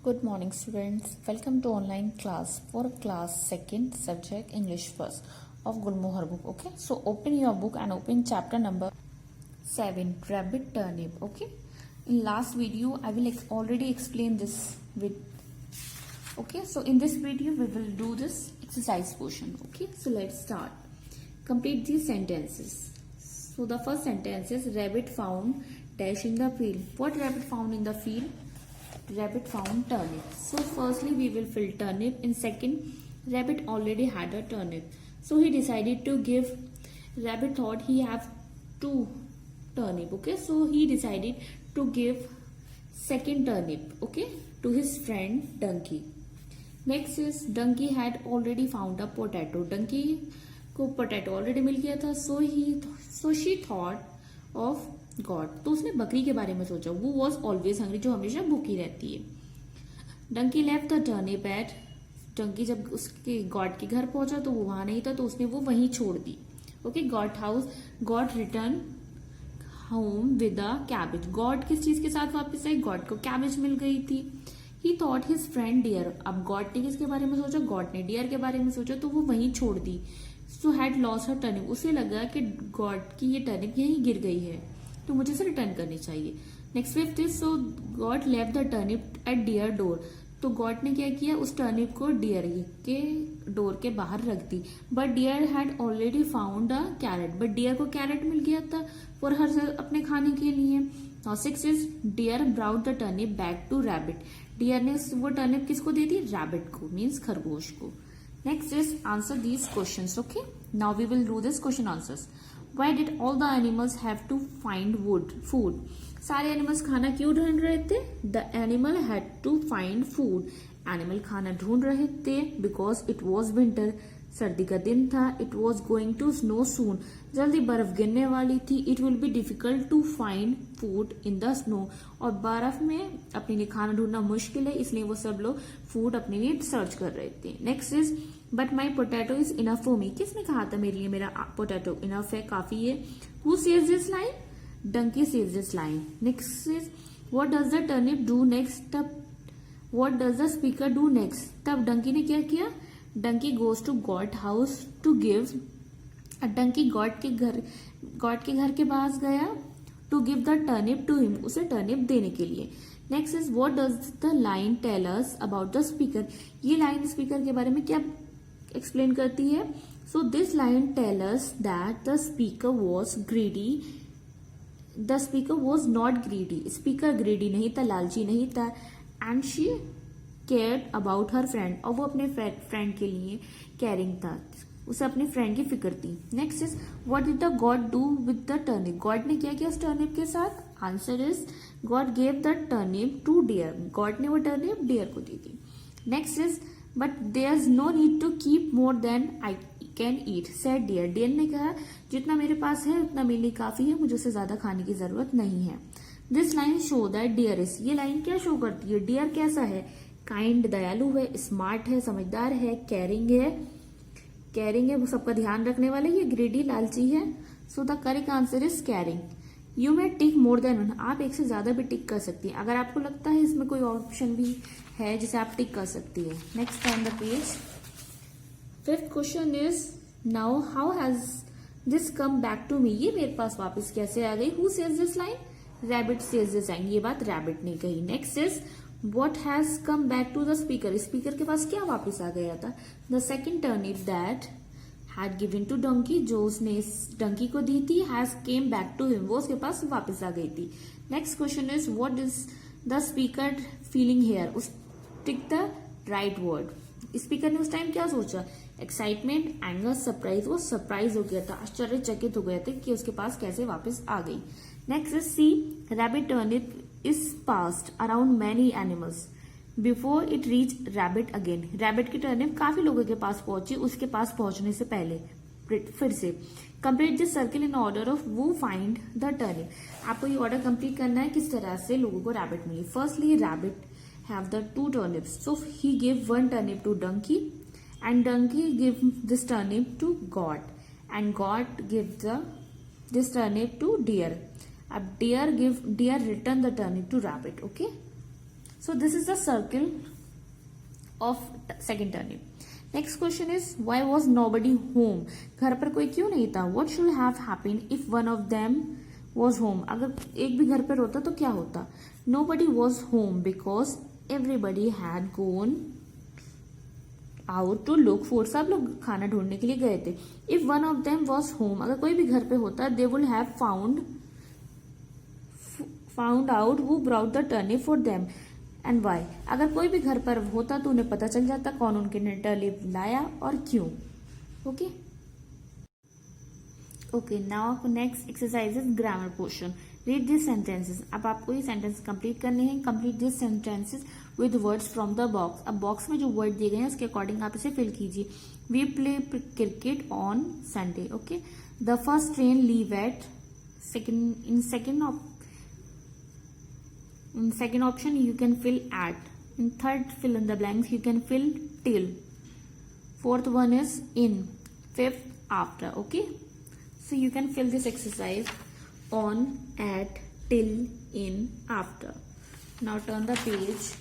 Good morning students. Welcome to online class for class 2nd subject English first of Gulmohar book. Okay, so open your book and open chapter number 7 rabbit turnip. Okay, in last video I will already explain this with. Okay, so in this video we will do this exercise portion. Okay, so let's start. Complete these sentences. So the first sentence is rabbit found dash in the field. What rabbit found in the field? Rabbit found turnip. So firstly we will fill turnip. In second, rabbit already had a turnip, so he decided to give. Rabbit thought he have two turnip. Okay, so he decided to give second turnip, okay, to his friend donkey. Next is donkey had already found a potato. Donkey को potato already मिल गया था. So she thought of God. तो उसने बकरी के बारे में सोचा. वो वॉज ऑलवेज हंग्री, जो हमेशा भूखी रहती है. Donkey left the turnip ate. Donkey जब उसके गॉड के घर पहुंचा तो वो वहां नहीं था, तो उसने वो वहीं छोड़ दी. Okay, goat house. Goat return home with a cabbage. Goat किस चीज के साथ वापस आई? गॉड को कैबेज मिल गई थी. He thought his friend deer. अब गॉड ने किसके बारे में सोचा? गॉड ने डियर के बारे में सोचा, तो वो वहीं छोड़ दी. So had lost her turnip. उसे लगा कि गॉड की ये टर्निप यहीं गिर गई है, तो मुझे इसे रिटर्न करनी चाहिए. Next fifth is so goat left the turnip at deer door. तो गॉड ने क्या किया? उस टर्निप को डियर के डोर के बाहर रख दी. But deer had already found a carrot. But deer को कैरेट मिल गया था फॉर हर अपने खाने के लिए. Now six is deer brought the turnip back to rabbit. Deer ने वो टर्निप किसको दे दी? रैबिट को, मीन्स खरगोश को. Next is answer these questions. Okay, now we will do this question answers. Why did all the animals have to find food? सारे animals खाना क्यों ढूंढ रहे थे? The animal had to find food. Animal खाना ढूंढ रहे थे because it was winter. सर्दी का दिन था. It was going to snow soon. जल्दी बर्फ गिरने वाली थी. It will be difficult to find food in the snow. और बर्फ में अपने लिए खाना ढूंढना मुश्किल है, इसलिए वो सब लोग फूड अपने लिए सर्च कर रहे थे. Next is but my potato is enough for me. किसने कहा था मेरे लिए मेरा पोटैटो इनफ है, काफी है? Who says this line? Donkey says this line. Next is what does the turnip do next. तब what does the speaker do next. तब डंकी ने क्या किया? Donkey goes to goat house to give. Donkey goat के घर के पास गया to give the turnip to him. उसे टर्निप देने के लिए. Next is what does the line tell us about the speaker. ये लाइन स्पीकर के बारे में क्या एक्सप्लेन करती है? So this line tell us that the speaker was greedy. The speaker was not greedy. Speaker greedy नहीं था, लालची नहीं था. And she cared about her friend. और वो अपने फ्रेंड के लिए केयरिंग था, उसे अपने फ्रेंड की फिक्र थी. Next is what did the goat do with the turnip. Goat ने क्या किया उस टर्निप के साथ? Answer is goat gave the turnip to deer. Goat ने वो टर्निप डियर को दी थी. Next is but there is no need to keep more than I can eat said deer. Deer ने कहा जितना मेरे पास है उतना मेरे लिए काफी है, मुझे उससे ज्यादा खाने की जरूरत नहीं है. This line show that deer is. ये लाइन क्या शो करती है? डियर कैसा है? काइंड, दयालु है, स्मार्ट है, समझदार है, केयरिंग है, वो सबका ध्यान रखने वाला है. ये ग्रेडी, लालची है. So the correct answer is caring. You may tick more than one. आप एक से ज्यादा भी टिक कर सकती हैं अगर आपको लगता है इसमें कोई ऑप्शन भी है जिसे आप टिक कर सकती है. Next on the page. Fifth question is now how has this come back to me. ये मेरे पास वापस कैसे आ गई? Who says this line? Rabbit says this line. ये बात रैबिट ने कही. Next is What has come back to the speaker? Speaker के पास क्या वापस आ गया था? The second turnip that had given to donkey, जो उसने डंकी को दी थी, has came back to him. वो उसके पास वापस आ गई थी. Next question is what is the speaker feeling here? Tick the right word. Speaker ने उस टाइम क्या सोचा? Excitement, anger, surprise. वो सरप्राइज हो गया था, आश्चर्यचकित हो गया था कि उसके पास कैसे वापस आ गई. Next is c rabbit turnip is passed around many animals before it reached rabbit again. Rabbit की टर्निप काफी लोगों के पास पहुंची उसके पास पहुंचने से पहले. फिर से complete this circle in order of वो फाइंड द टर्निप. आपको ये ऑर्डर कंप्लीट करना है किस तरह से लोगों को रैबिट मिली. Firstly rabbit have the two turnips, so he give one turnip to donkey and donkey give this turnip to goat and goat give this turnip to deer. अब deer return the turnip to rabbit. Okay, So this is the circle of second turnip. Next question is, why was nobody home? घर पर कोई क्यों नहीं था? What should have happened if one of them was home? अगर एक भी घर पर होता तो क्या होता? Nobody was home because everybody had gone out to look for. सब लोग खाना ढूंढने के लिए गए थे. If one of them was home, अगर कोई भी घर पे होता, they would have found out who brought the turnip for them and why. अगर कोई भी घर पर होता तो उन्हें पता चल जाता कौन उनके लिए टर्निप लाया और क्यों. Okay okay, now next exercise is grammar portion. Read this sentences. अब आपको ये सेंटेंस कंप्लीट करने हैं. Complete this sentences with words from the box. अब बॉक्स में जो वर्ड दिए गए हैं उसके अकॉर्डिंग आप इसे फिल कीजिए. We play cricket on Sunday. Okay, the first train leave at in second option you can fill at. In third, fill in the blanks, you can fill till. Fourth one is in. Fifth, after. Okay, so you can fill this exercise on, at, till, in, after. Now turn the page.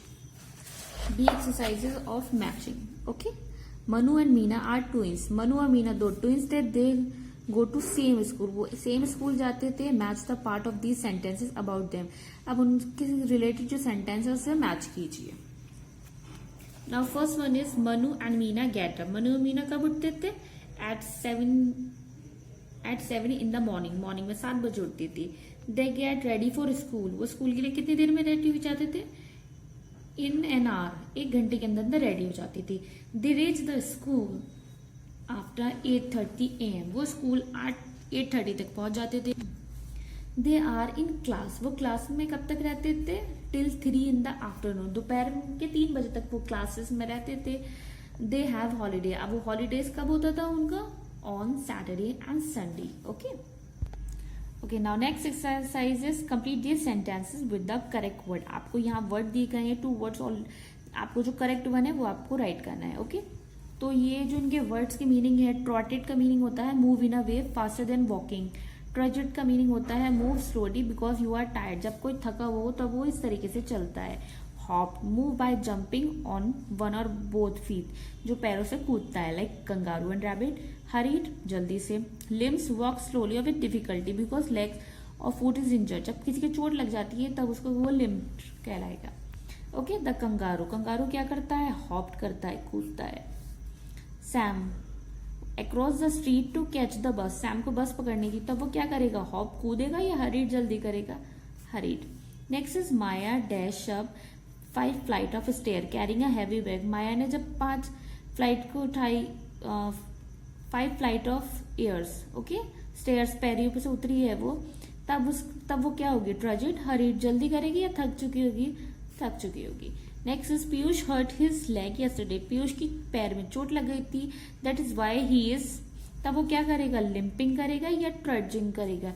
B exercises of matching. Okay, Manu and Meena are twins. Manu और मीना दो twins थे. They go to same school. वो same school जाते थे. Match the part of these sentences about them. अब उनके related जो sentence है उससे मैच कीजिए. Now first one is Manu and Meena get up. Manu और मीना कब उठते थे? At 7 in the morning. Morning में 7 बजे उठती थी. They get ready for school. वो स्कूल के लिए कितनी देर में रेडी हो जाते थे? In an hour. 1 घंटे के अंदर अंदर रेडी हो जाती थी. They reach the school after 8:30 AM. वो स्कूल 8:30 तक पहुंच जाते थे. They are in class. वो क्लास में कब तक रहते थे? Till 3 in the afternoon. दोपहर के 3 बजे तक वो क्लासेस में रहते थे. They have holiday. अब वो हॉलीडेज कब होता था उनका? On Saturday and Sunday. Okay okay, now next exercise is complete this sentences with the correct word. आपको यहाँ वर्ड दिए गए हैं 2 वर्ड्स. और आपको जो करेक्ट वन है वो आपको राइट करना है. ओके, तो ये जो इनके वर्ड्स की मीनिंग है, ट्रॉटेड का मीनिंग होता है move in a way faster than walking. Trudged का मीनिंग होता है move slowly because you are tired. जब कोई थका हो तब वो इस तरीके से चलता है. Hop, move by jumping on one और बोथ फीट, जो पैरों से कूदता है, like kangaroo and rabbit. Hurried, जल्दी से. लिम्स, वॉक स्लोली और विद डिफिकल्टी बिकॉज लेग्स और फुट इज इंजर्ड. जब किसी की चोट लग जाती है तब उसको वो लिम्ब कहलाएगा. Okay, the kangaroo. कंगारू क्या करता है? हॉप करता है, कूदता है. Sam, across the street to catch the bus. Sam को बस पकड़नी थी तब वो क्या करेगा? हॉप कूदेगा या हरीड जल्दी करेगा? Hurried. Next is Maya dash up 5 flight of stair carrying a heavy bag. Maya ने जब 5 फ्लाइट को उठाई, 5 flight of airs. Okay, stairs पैरियों पे से उतरी है वो, तब वो क्या होगी? ट्रेजेड. हरीड, जल्दी करेगी या थक चुकी होगी? थक चुकी होगी. Next is Piyush hurt his leg yesterday. Piyush की पैर में चोट लग गई थी. That is why he is. तब वो क्या करेगा? लिम्पिंग करेगा या ट्रेडजिंग करेगा?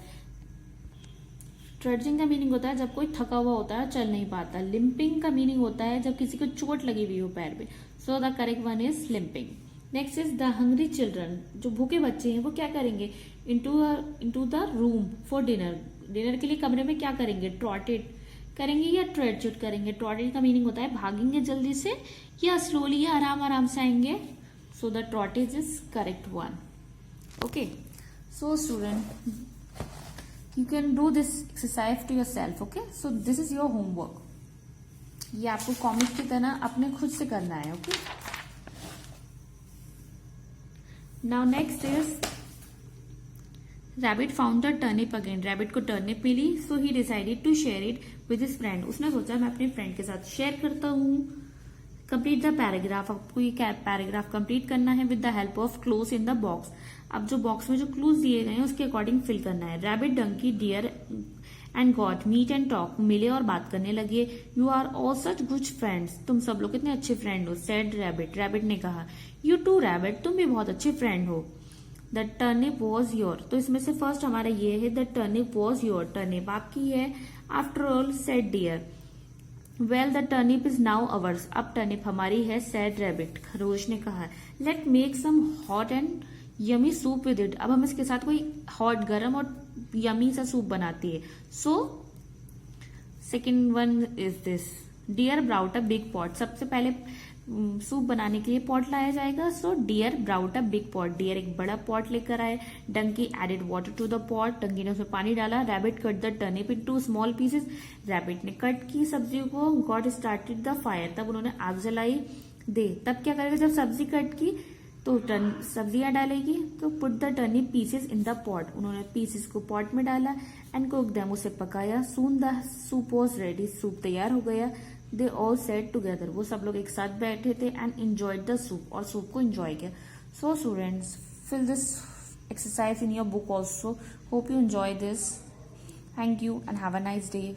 ट्रेडजिंग का मीनिंग होता है जब कोई थका हुआ होता है, चल नहीं पाता. लिम्पिंग का मीनिंग होता है जब किसी को चोट लगी हुई हो पैर पे. So the correct one is limping. Next is the hungry children. जो भूखे बच्चे हैं वो क्या करेंगे? Into the room for dinner. Dinner के लिए कमरे में क्या करेंगे? ट्रॉटेड करेंगे या ट्रेडचुट करेंगे? ट्रॉटेड का मीनिंग होता है भागेंगे जल्दी से या स्लोली या आराम आराम से आएंगे. So the trudged is correct one. Okay, so student, you can do this exercise to yourself. Okay, so this is your homework. ये आपको कॉमिक की तरह अपने खुद से करना है. Okay, now next is rabbit found the turnip again. Rabbit को टर्निप मिली, so he decided to share it with his friend. उसने सोचा मैं अपने फ्रेंड के साथ शेयर करता हूँ. Complete the paragraph. आपको ये पैराग्राफ कंप्लीट करना है with the help of clues in the box. अब जो बॉक्स में जो क्लूज दिए गए हैं उसके अकॉर्डिंग फिल करना है. Rabbit, donkey, deer and goat meet and talk. मिले और बात करने लगे. You are all such good friends. तुम सब लोग कितने अच्छे फ्रेंड हो. Said rabbit. रैबिट ने कहा. You too rabbit. तुम भी बहुत अच्छे फ्रेंड हो. The turnip was your. तो इसमें से फर्स्ट हमारा ये है the turnip was your. Turnip आपकी है. After all said dear. Well the turnip is now ours. अब टर्निप हमारी है. Said rabbit. खरगोश ने कहा. Let make some hot and yummy soup with it. अब हम इसके साथ कोई हॉट, गरम और यमी सा सूप बनाती है. So second one is this. Deer brought a big pot, सबसे पहले सूप बनाने के लिए पॉट लाया जाएगा. So deer brought a big pot, deer एक बड़ा पॉट लेकर आए. Donkey added water to the pot, डंकी ने उसमें पानी डाला. Rabbit cut the turnip into small pieces, rabbit ने कट की सब्जी को. गॉड स्टार्टेड द फायर, तब उन्होंने आग जलाई. दे, तब क्या करेगा जब सब्जी कट की तो सब्जियां डालेगी. तो put the turnip pieces in the pot, उन्होंने पीसेस को पॉट में डाला. एंड कुक देम, उसे पकाया. Soon the soup was ready, soup तैयार हो गया. दे ऑल सेट टुगेदर, वो सब लोग एक साथ बैठे थे. एंड एंजॉयड द सूप, और सूप को एंजॉय किया. So students, fill this exercise in your book also. Hope you enjoy this. Thank you and have a nice day.